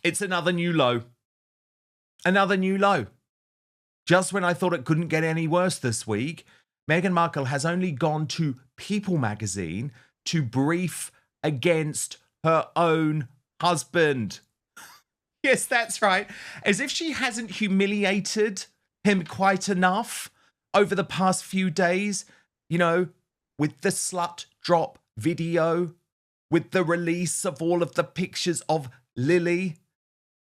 It's another new low. Another new low. Just when I thought it couldn't get any worse this week, Meghan Markle has only gone to People magazine to brief against her own husband. Yes, that's right. As if she hasn't humiliated him quite enough over the past few days, you know, with the slut drop video, with the release of all of the pictures of Lily,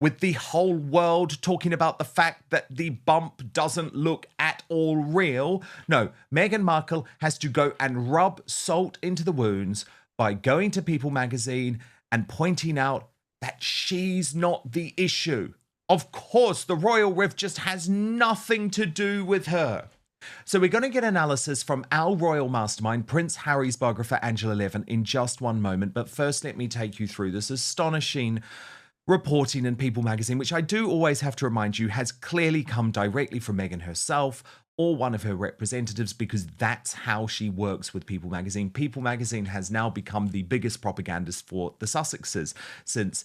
with the whole world talking about the fact that the bump doesn't look at all real. No, Meghan Markle has to go and rub salt into the wounds by going to People magazine and pointing out that she's not the issue. Of course, the royal rift just has nothing to do with her. So we're going to get analysis from our royal mastermind, Prince Harry's biographer, Angela Levin, in just one moment. But first, let me take you through this astonishing reporting in People magazine, which I do always have to remind you has clearly come directly from Meghan herself or one of her representatives, because that's how she works with People magazine. People magazine has now become the biggest propagandist for the Sussexes since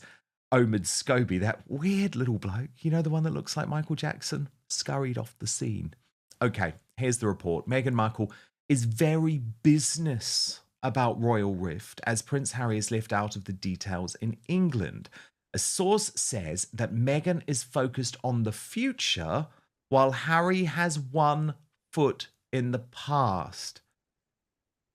Omid Scobie, that weird little bloke, you know, the one that looks like Michael Jackson, scurried off the scene. Okay, here's the report. Meghan Markle is very business about royal rift as Prince Harry is left out of the details in England. A source says that Meghan is focused on the future while Harry has one foot in the past.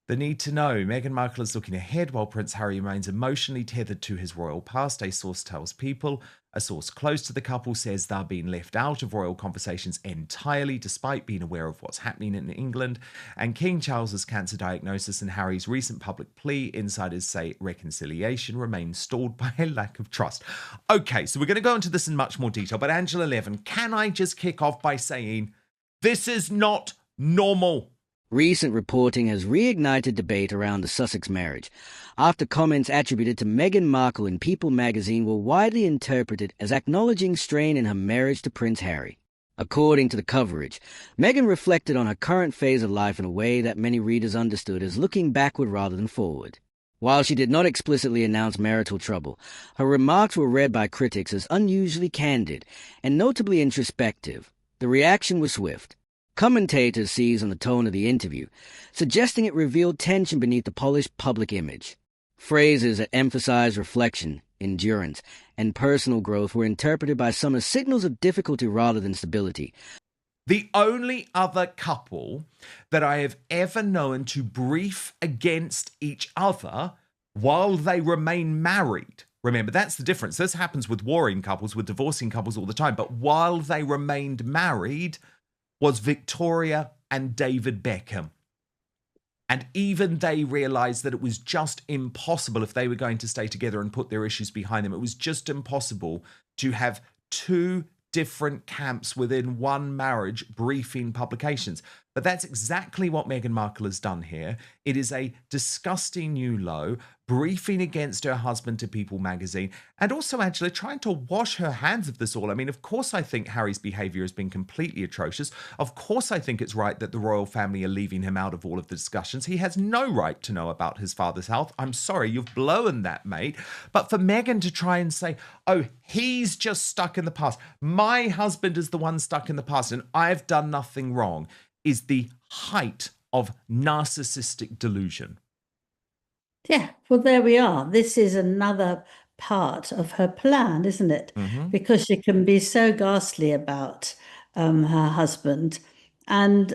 The need to know. Meghan Markle is looking ahead while Prince Harry remains emotionally tethered to his royal past, a source tells People. A source close to the couple says they're being left out of royal conversations entirely, despite being aware of what's happening in England. And King Charles's cancer diagnosis and Harry's recent public plea, insiders say reconciliation remains stalled by a lack of trust. Okay, so we're going to go into this in much more detail, but Angela Levin, can I just kick off by saying this is not normal? Recent reporting has reignited debate around the Sussex marriage, after comments attributed to Meghan Markle in People magazine were widely interpreted as acknowledging strain in her marriage to Prince Harry. According to the coverage, Meghan reflected on her current phase of life in a way that many readers understood as looking backward rather than forward. While she did not explicitly announce marital trouble, her remarks were read by critics as unusually candid and notably introspective. The reaction was swift. Commentators seized on the tone of the interview, suggesting it revealed tension beneath the polished public image. Phrases that emphasized reflection, endurance, and personal growth were interpreted by some as signals of difficulty rather than stability. The only other couple that I have ever known to brief against each other while they remain married. Remember, that's the difference. This happens with warring couples, with divorcing couples all the time. But while they remained married was Victoria and David Beckham. And even they realised that it was just impossible if they were going to stay together and put their issues behind them. It was just impossible to have two different camps within one marriage briefing publications. But that's exactly what Meghan Markle has done here. It is a disgusting new low, briefing against her husband to People magazine, and also Angela trying to wash her hands of this all. I mean, of course I think Harry's behaviour has been completely atrocious. Of course I think it's right that the royal family are leaving him out of all of the discussions. He has no right to know about his father's health. I'm sorry, you've blown that, mate. But for Meghan to try and say, oh, he's just stuck in the past, my husband is the one stuck in the past and I've done nothing wrong, is the height of narcissistic delusion. Yeah, well, there we are. This is another part of her plan, isn't it? Mm-hmm. Because she can be so ghastly about her husband, and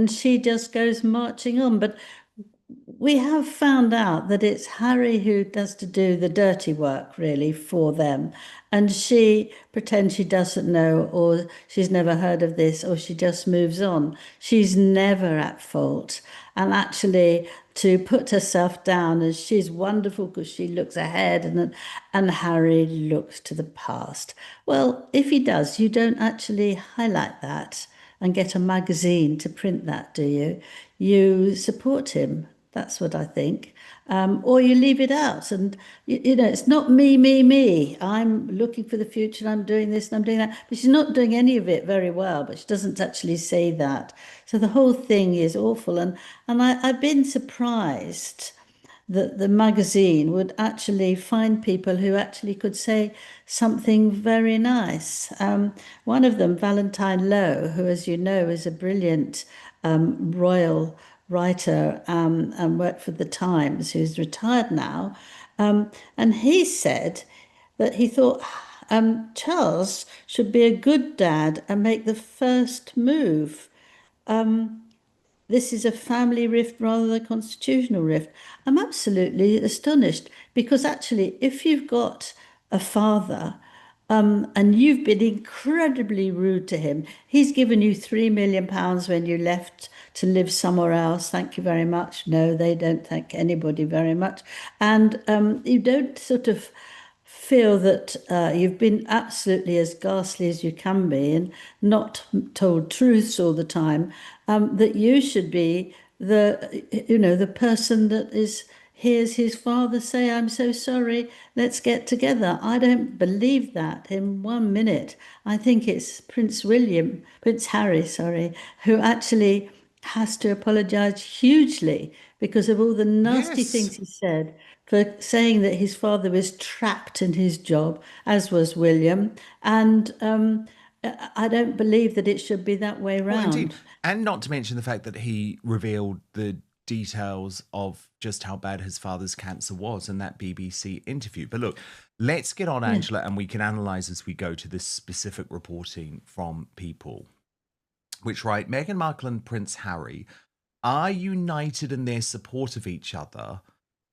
she just goes marching on. But we have found out that it's Harry who does to do the dirty work, really, for them. And she pretends she doesn't know, or she's never heard of this, or she just moves on. She's never at fault. And actually, to put herself down as she's wonderful because she looks ahead and Harry looks to the past. Well, if he does, you don't actually highlight that and get a magazine to print that, do you? You support him. That's what I think. Or you leave it out. And, you know, it's not me. I'm looking for the future and I'm doing this and I'm doing that. But she's not doing any of it very well, but she doesn't actually say that. So the whole thing is awful. And I've been surprised that the magazine would actually find people who actually could say something very nice. One of them, Valentine Lowe, who, as you know, is a brilliant royal writer and worked for the Times, who's retired now. And he said that he thought Charles should be a good dad and make the first move. This is a family rift rather than a constitutional rift. I'm absolutely astonished because actually, if you've got a father and you've been incredibly rude to him, he's given you £3 million when you left to live somewhere else. Thank you very much. No, they don't thank anybody very much. And you don't sort of feel that you've been absolutely as ghastly as you can be and not told truths all the time, that you should be the person that hears his father say, "I'm so sorry, let's get together." I don't believe that in 1 minute. I think it's Prince Harry, sorry, who actually has to apologize hugely because of all the nasty Yes. things he said, for saying that his father was trapped in his job, as was William. And I don't believe that it should be that way Well, indeed. round. And not to mention the fact that he revealed the details of just how bad his father's cancer was in that BBC interview. But look, let's get on, Yeah. Angela, and we can analyse as we go to this specific reporting from People, which write Meghan Markle and Prince Harry are united in their support of each other,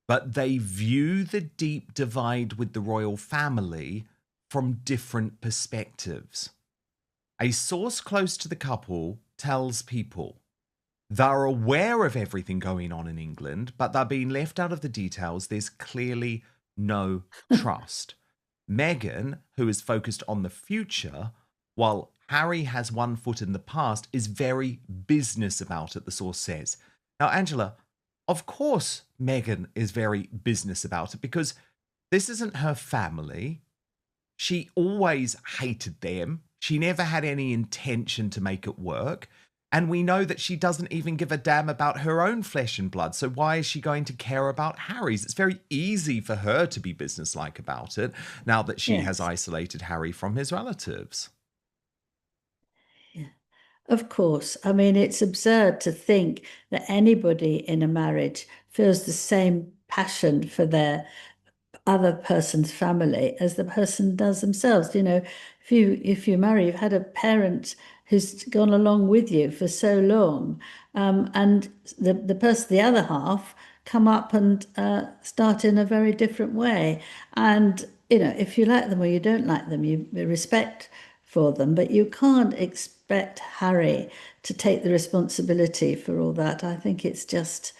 but they view the deep divide with the royal family from different perspectives. A source close to the couple tells People they're aware of everything going on in England, but they're being left out of the details. There's clearly no trust. Meghan, who is focused on the future, while Harry has one foot in the past, is very business about it, the source says. Now, Angela, of course, Meghan is very business about it because this isn't her family. She always hated them. She never had any intention to make it work. And we know that she doesn't even give a damn about her own flesh and blood. So why is she going to care about Harry's? It's very easy for her to be businesslike about it now that she has Yes. isolated Harry from his relatives. Yeah. Of course. I mean, it's absurd to think that anybody in a marriage feels the same passion for their other person's family as the person does themselves. If you marry, you've had a parent who's gone along with you for so long, and the other half, come up and start in a very different way. And if you like them or you don't like them, you respect for them, but you can't expect Harry to take the responsibility for all that. I think it's just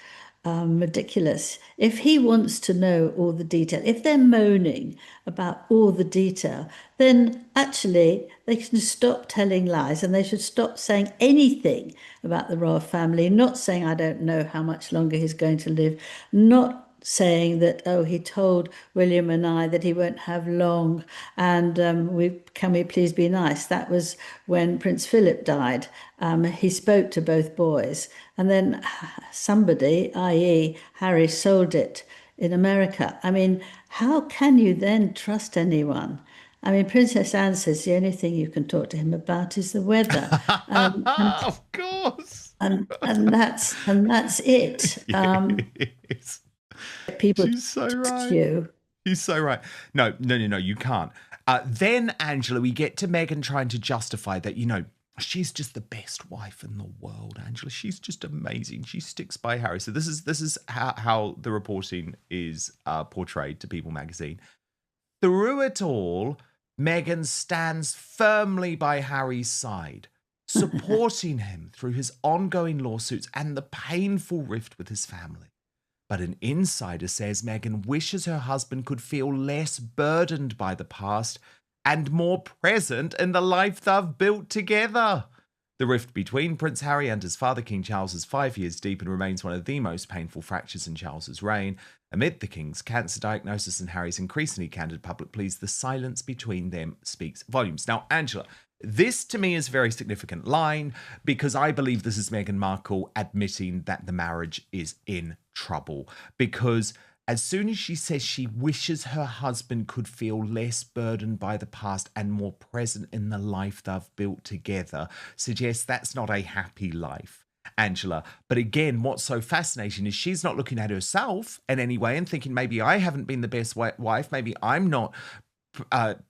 ridiculous. If he wants to know all the detail, if they're moaning about all the detail, then actually they can stop telling lies and they should stop saying anything about the royal family, not saying, "I don't know how much longer he's going to live," not saying that, "Oh, he told William and I that he won't have long, and can we please be nice?" That was when Prince Philip died. He spoke to both boys, and then somebody, i.e., Harry, sold it in America. I mean, how can you then trust anyone? I mean, Princess Anne says the only thing you can talk to him about is the weather, and Of course. and that's it. Yes. People She's so trust right. you. He's so right. No, you can't. Then, Angela, we get to Meghan trying to justify that, she's just the best wife in the world, Angela. She's just amazing. She sticks by Harry. So this is how the reporting is portrayed to People magazine. Through it all, Meghan stands firmly by Harry's side, supporting him through his ongoing lawsuits and the painful rift with his family. But an insider says Meghan wishes her husband could feel less burdened by the past and more present in the life they've built together. The rift between Prince Harry and his father, King Charles, is 5 years deep and remains one of the most painful fractures in Charles's reign. Amid the King's cancer diagnosis and Harry's increasingly candid public pleas, the silence between them speaks volumes. Now, Angela, This, to me, is a very significant line because I believe this is Meghan Markle admitting that the marriage is in trouble. Because as soon as she says she wishes her husband could feel less burdened by the past and more present in the life they've built together, suggests that's not a happy life, Angela. But again, what's so fascinating is she's not looking at herself in any way and thinking, maybe I haven't been the best wife, maybe I'm not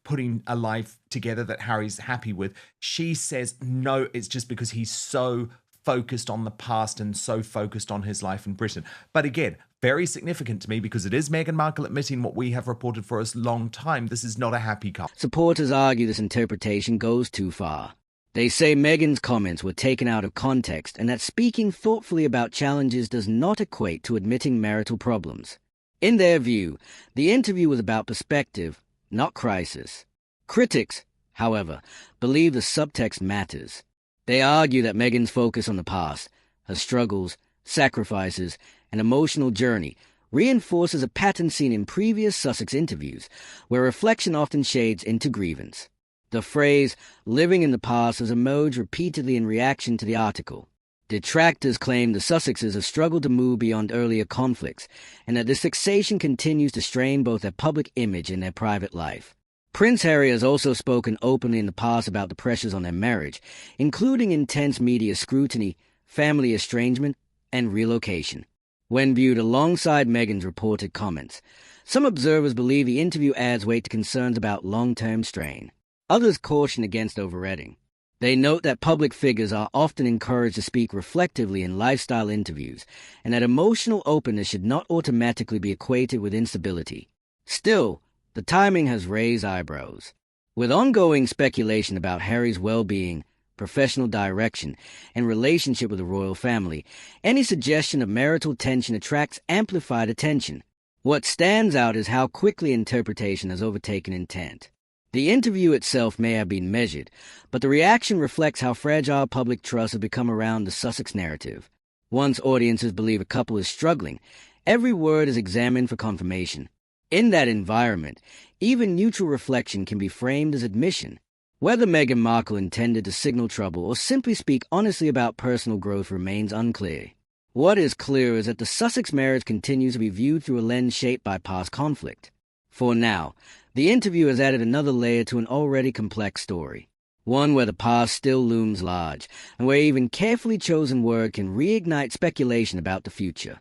putting a life together that Harry's happy with. She says, no, it's just because he's so focused on the past and so focused on his life in Britain. But again, very significant to me because it is Meghan Markle admitting what we have reported for a long time. This is not a happy couple. Supporters argue this interpretation goes too far. They say Meghan's comments were taken out of context and that speaking thoughtfully about challenges does not equate to admitting marital problems. In their view, the interview was about perspective, not crisis. Critics, however, believe the subtext matters. They argue that Meghan's focus on the past, her struggles, sacrifices, and emotional journey reinforces a pattern seen in previous Sussex interviews, where reflection often shades into grievance. The phrase, living in the past, has emerged repeatedly in reaction to the article. Detractors claim the Sussexes have struggled to move beyond earlier conflicts, and that this fixation continues to strain both their public image and their private life. Prince Harry has also spoken openly in the past about the pressures on their marriage, including intense media scrutiny, family estrangement, and relocation. When viewed alongside Meghan's reported comments, some observers believe the interview adds weight to concerns about long-term strain. Others caution against overreading. They note that public figures are often encouraged to speak reflectively in lifestyle interviews, and that emotional openness should not automatically be equated with instability. Still, the timing has raised eyebrows. With ongoing speculation about Harry's well-being, professional direction, and relationship with the royal family, any suggestion of marital tension attracts amplified attention. What stands out is how quickly interpretation has overtaken intent. The interview itself may have been measured, but the reaction reflects how fragile public trust has become around the Sussex narrative. Once audiences believe a couple is struggling, every word is examined for confirmation. In that environment, even neutral reflection can be framed as admission. Whether Meghan Markle intended to signal trouble or simply speak honestly about personal growth remains unclear. What is clear is that the Sussex marriage continues to be viewed through a lens shaped by past conflict. For now, the interview has added another layer to an already complex story, one where the past still looms large, and where even carefully chosen word can reignite speculation about the future.